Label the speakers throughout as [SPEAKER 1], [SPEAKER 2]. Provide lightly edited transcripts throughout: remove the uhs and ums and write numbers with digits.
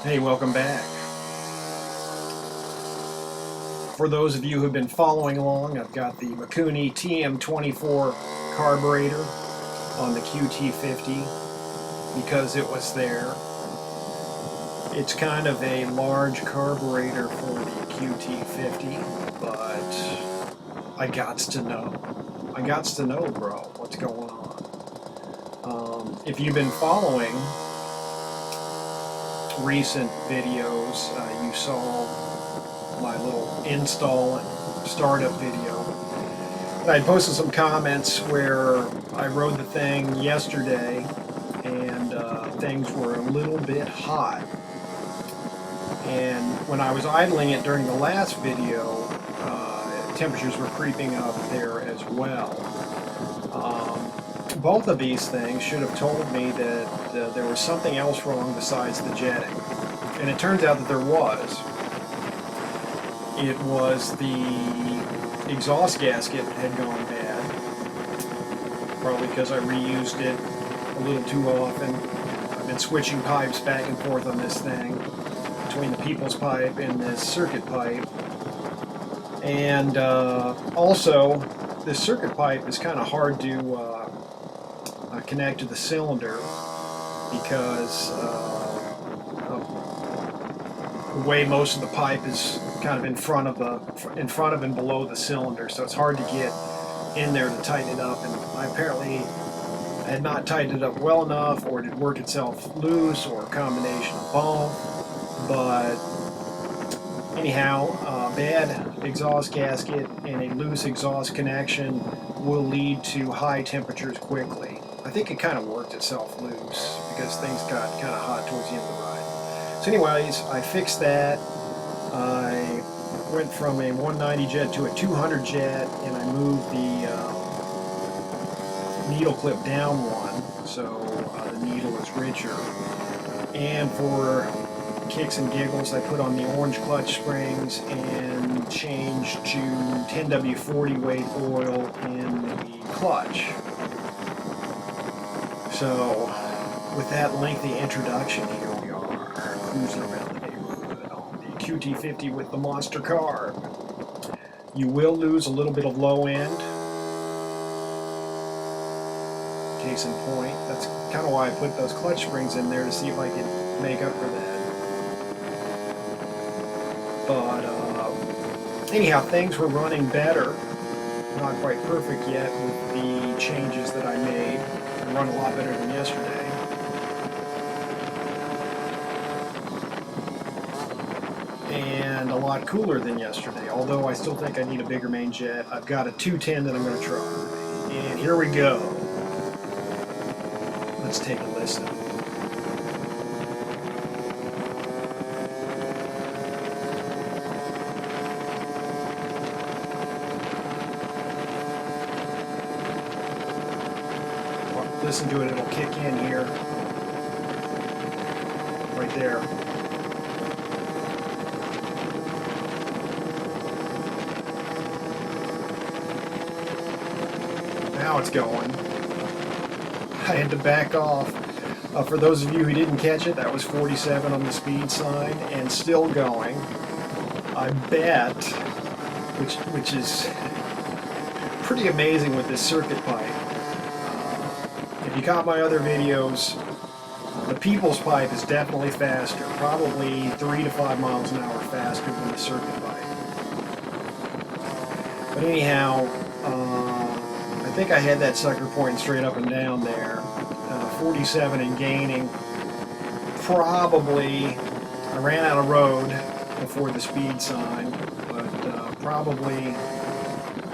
[SPEAKER 1] Hey, welcome back. For those of you who've been following along, I've got the Mikuni TM24 carburetor on the qt50 because it was there. It's kind of a large carburetor for the qt50, but I gots to know, bro, what's going on. If you've been following recent videos, you saw my little install and startup video. I had posted some comments where I rode the thing yesterday and things were a little bit hot. And when I was idling it during the last video, temperatures were creeping up there as well. Both of these things should have told me that there was something else wrong besides the jetting. And it turns out that there was. It was the exhaust gasket had gone bad, probably because I reused it a little too often. I've been switching pipes back and forth on this thing between the people's pipe and this circuit pipe. And also, this circuit pipe is kind of hard to connect to the cylinder because the way most of the pipe is kind of in front of and below the cylinder, so it's hard to get in there to tighten it up. And I apparently had not tightened it up well enough, or it had worked itself loose, or a combination of both. But anyhow, bad exhaust gasket and a loose exhaust connection will lead to high temperatures quickly. I think it kind of worked itself loose because things got kind of hot towards the end of the ride. So anyways, I fixed that. I went from a 190 jet to a 200 jet, and I moved the needle clip down one, so the needle is richer. And for kicks and giggles, I put on the orange clutch springs and changed to 10W40 weight oil in the clutch. So, with that lengthy introduction, here we are, cruising around the neighborhood on the qt50 with the monster carb. You will lose a little bit of low end. Case in point, that's kind of why I put those clutch springs in there, to see if I could make up for that. But anyhow, things were running better. Not quite perfect yet with the changes that I made. They run a lot better than yesterday. And a lot cooler than yesterday, although I still think I need a bigger main jet. I've got a 210 that I'm going to try. And here we go. Let's take a listen. Listen to it, it'll kick in here. Right there. Now it's going. I had to back off. For those of you who didn't catch it, that was 47 on the speed sign and still going. I bet, which is pretty amazing with this circuit pipe. If you caught my other videos, the people's pipe is definitely faster, probably 3 to 5 miles an hour faster than the circuit pipe. But anyhow, I think I had that sucker pointing straight up and down there. 47 and gaining. Probably, I ran out of road before the speed sign, but probably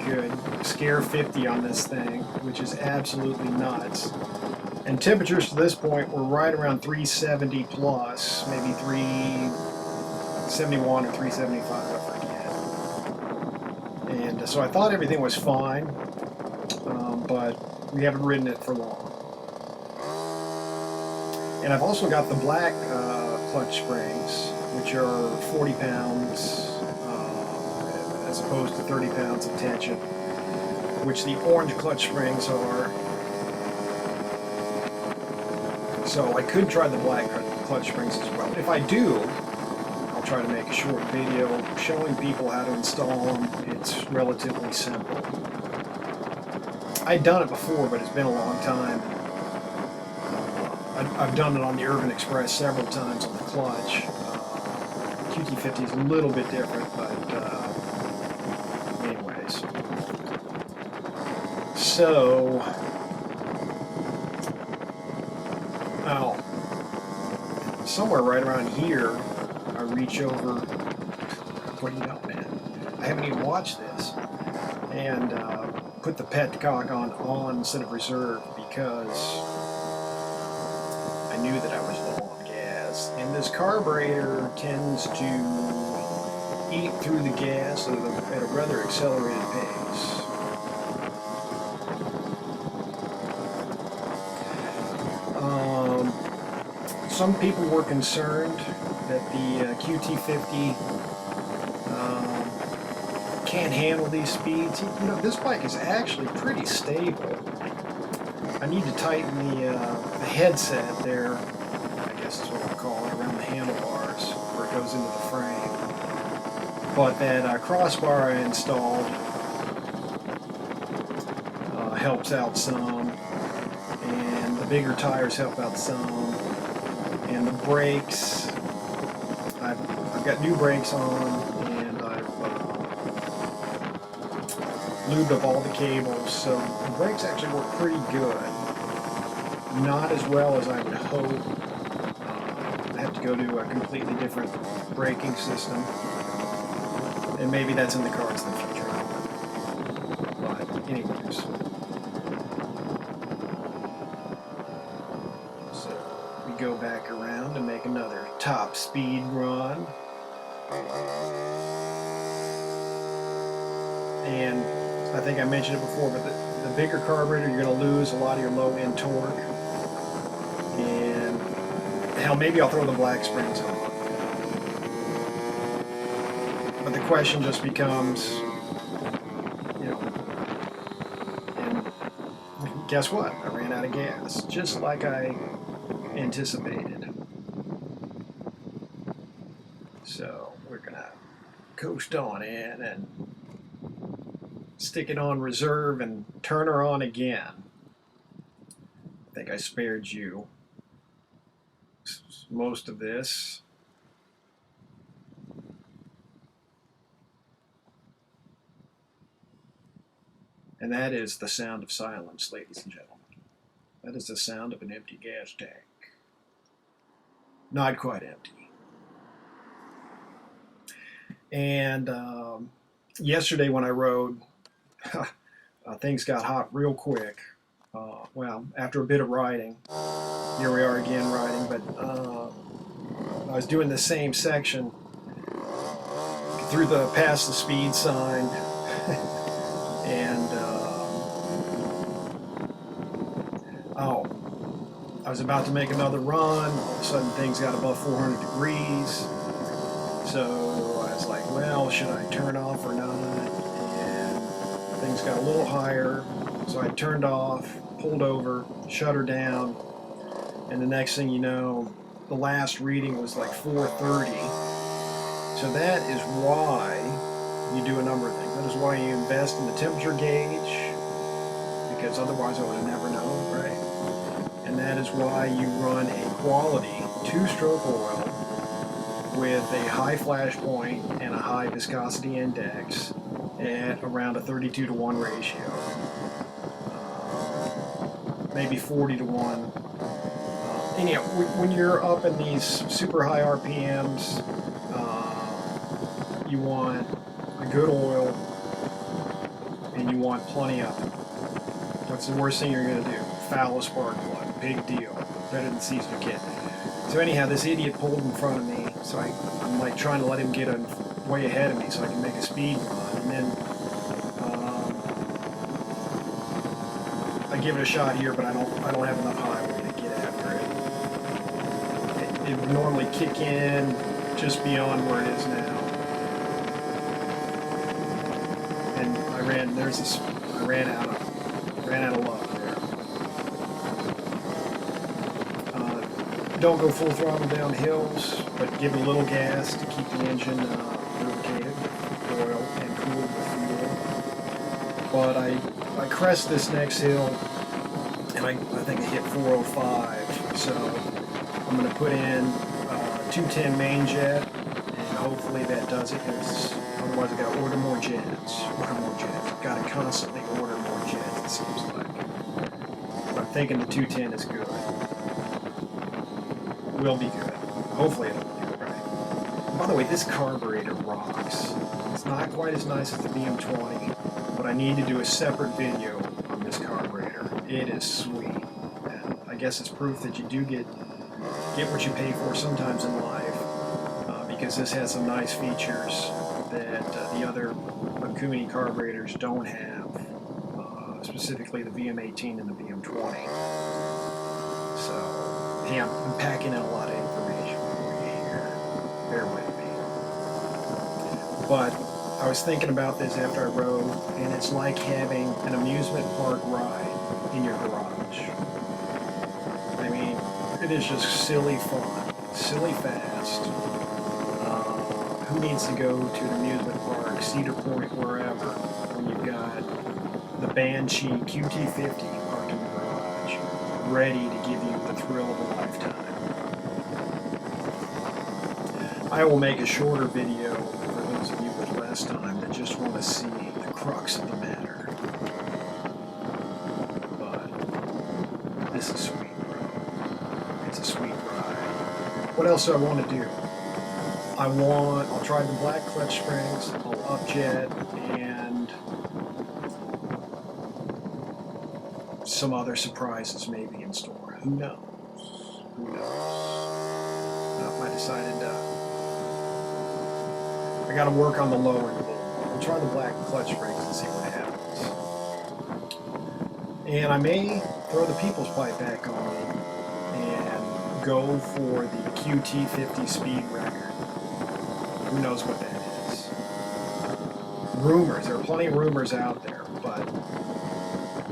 [SPEAKER 1] could scare 50 on this thing, which is absolutely nuts. And temperatures to this point were right around 370 plus, maybe 371 or 375, I forget. And so I thought everything was fine, but we haven't ridden it for long. And I've also got the black clutch springs, which are 40 pounds as opposed to 30 pounds of tension, which the orange clutch springs are. So I could try the black clutch springs as well. If I do, I'll try to make a short video showing people how to install them. It's relatively simple. I'd done it before, but it's been a long time. I've done it on the Urban Express several times on the clutch. qt50 is a little bit different, but anyways. So, somewhere right around here, I reach over. What do you got, man? I haven't even watched this. And put the petcock on instead of reserve because I knew that I was low on gas. And this carburetor tends to eat through the gas at a rather accelerated pace. Some people were concerned that the qt50 can't handle these speeds. You know, this bike is actually pretty stable. I need to tighten the headset there, I guess is what I'll call it, around the handlebars where it goes into the frame. But that crossbar I installed helps out some, and the bigger tires help out some. And the brakes, I've got new brakes on, and I've lubed up all the cables, so the brakes actually work pretty good. Not as well as I would hope. I have to go to a completely different braking system, and maybe that's in the cards in the future. But anyways. Go back around and make another top speed run. And I think I mentioned it before, but the bigger carburetor, you're going to lose a lot of your low end torque. And hell, maybe I'll throw the black springs on. But the question just becomes, you know, and guess what? I ran out of gas, just like I anticipated. So we're gonna coast on in and stick it on reserve and turn her on again. I think I spared you most of this. And that is the sound of silence, ladies and gentlemen. That is the sound of an empty gas tank. Not quite empty. And yesterday when I rode, things got hot real quick. Well, after a bit of riding, here we are again riding, but I was doing the same section through past the speed sign, and I was about to make another run. All of a sudden things got above 400 degrees. So I was like, well, should I turn off or not? And things got a little higher. So I turned off, pulled over, shut her down. And the next thing you know, the last reading was like 430. So that is why you do a number of things. That is why you invest in the temperature gauge, because otherwise I would have never known, right? And that is why you run a quality two-stroke oil with a high flash point and a high viscosity index at around a 32-to-1 ratio, maybe 40-to-1. Anyhow, when you're up in these super high RPMs, you want a good oil and you want plenty of it. What's the worst thing you're going to do? Foul a spark plug. Big deal. Better than season a kid. So anyhow, this idiot pulled in front of me, so I'm like trying to let him get way ahead of me so I can make a speed run, and then I give it a shot here, but I don't have enough highway to get after it. It would normally kick in just beyond where it is now, and I ran out of luck there. Don't go full throttle down hills, but give it a little gas to keep the engine lubricated, oil, and cooled with fuel. But I crest this next hill, and I think I hit 405, so I'm going to put in 210 main jet, and hopefully that does it, because otherwise I got to order more jets. I've got to constantly order more jets, it seems like. But I'm thinking the 210 is good. Will be good. Hopefully it'll be good, right? By the way, this carburetor rocks. It's not quite as nice as the BM20, but I need to do a separate video on this carburetor. It is sweet. And I guess it's proof that you do get what you pay for sometimes in life, because this has some nice features that the other Mikuni carburetors don't have, specifically the BM18 and the BM20. So, yeah, I'm packing in a lot of information for you here. Bear with me. But I was thinking about this after I rode, and it's like having an amusement park ride in your garage. I mean, it is just silly fun, silly fast. Who needs to go to an amusement park, Cedar Point, wherever, when you've got the Banshee qt50 parked in the garage, ready to give you the thrill of a lifetime. I will make a shorter video for those of you with less time that just want to see the crux of the matter. But this is sweet, bro. It's a sweet ride. What else do I want to do? I'll try the black clutch springs, I'll upjet, and some other surprises may be in store. Who knows? Who knows? I decided I got to work on the lower end a little more. I'll try the black clutch springs and see what happens. And I may throw the People's Pipe back on and go for the qt50 speed record. Who knows what that is? Rumors. There are plenty of rumors out there, but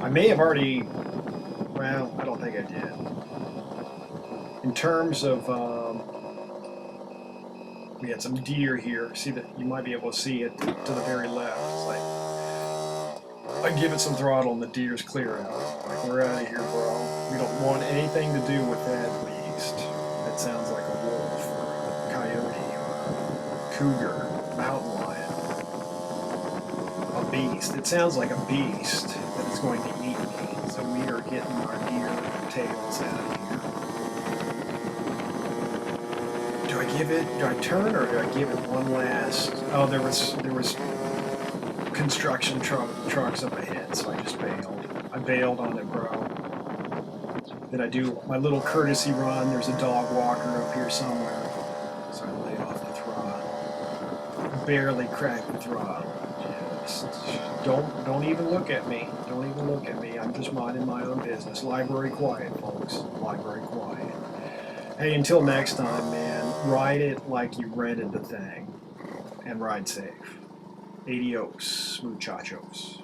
[SPEAKER 1] I may have already, well, I don't think I did. In terms of, we had some deer here. See that? You might be able to see it to the very left. It's like, I give it some throttle and the deer's clear out. Like, we're out of here, bro. We don't want anything to do with that beast. That sounds like a wolf or a coyote. Cougar, mountain lion, a beast. It sounds like a beast that is going to eat me. So we are getting our deer tails out of here. Do I turn or do I give it one last? Oh, there was construction trucks up ahead, so I just bailed. I bailed on it, bro. Then I do my little courtesy run. There's a dog walker up here somewhere, so I lay off the throttle. Barely crack the throttle. Just don't even look at me. Don't even look at me. I'm just minding my own business. Library quiet, folks. Library quiet. Hey, until next time, man, ride it like you rented the thing. And ride safe. Adios, muchachos.